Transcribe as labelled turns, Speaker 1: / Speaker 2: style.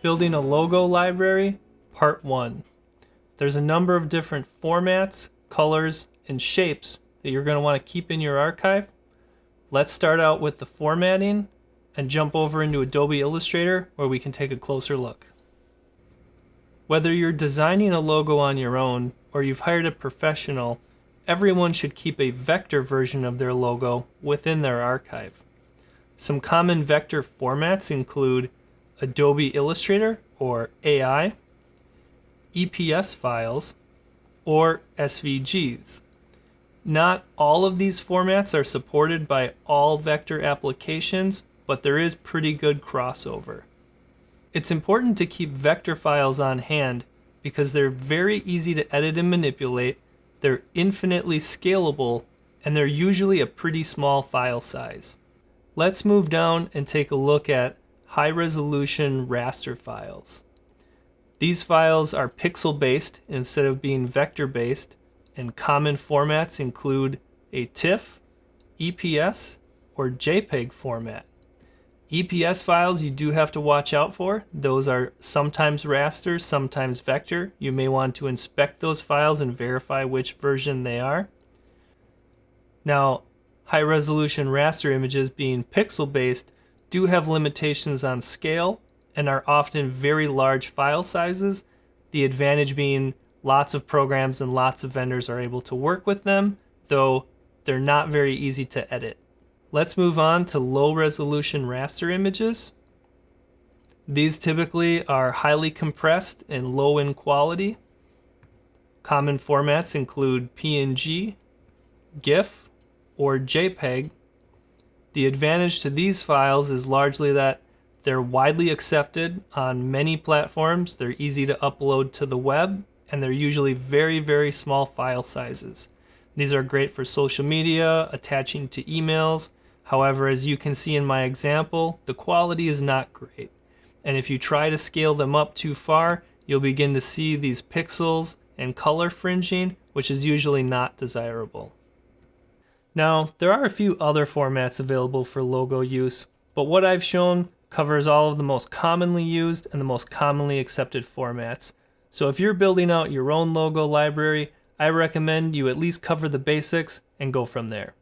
Speaker 1: Building a logo library, part 1. There's a number of different formats, colors, and shapes that you're going to want to keep in your archive. Let's start out with the formatting and jump over into Adobe Illustrator where we can take a closer look. Whether you're designing a logo on your own or you've hired a professional, everyone should keep a vector version of their logo within their archive. Some common vector formats include Adobe Illustrator or AI, EPS files, or SVGs. Not all of these formats are supported by all vector applications, but there is pretty good crossover. It's important to keep vector files on hand because they're very easy to edit and manipulate, they're infinitely scalable, and they're usually a pretty small file size. Let's move down and take a look at high-resolution raster files. These files are pixel-based instead of being vector-based, and common formats include a TIFF, EPS, or JPEG format. EPS files you do have to watch out for. Those are sometimes raster, sometimes vector. You may want to inspect those files and verify which version they are. Now, high-resolution raster images being pixel-based do have limitations on scale and are often very large file sizes, the advantage being lots of programs and lots of vendors are able to work with them, though they're not very easy to edit. Let's move on to low-resolution raster images. These typically are highly compressed and low in quality. Common formats include PNG, GIF, or JPEG. The advantage to these files is largely that they're widely accepted on many platforms, they're easy to upload to the web, and they're usually very, very small file sizes. These are great for social media, attaching to emails. However, as you can see in my example, the quality is not great. And if you try to scale them up too far, you'll begin to see these pixels and color fringing, which is usually not desirable. Now, there are a few other formats available for logo use, but what I've shown covers all of the most commonly used and the most commonly accepted formats. So if you're building out your own logo library, I recommend you at least cover the basics and go from there.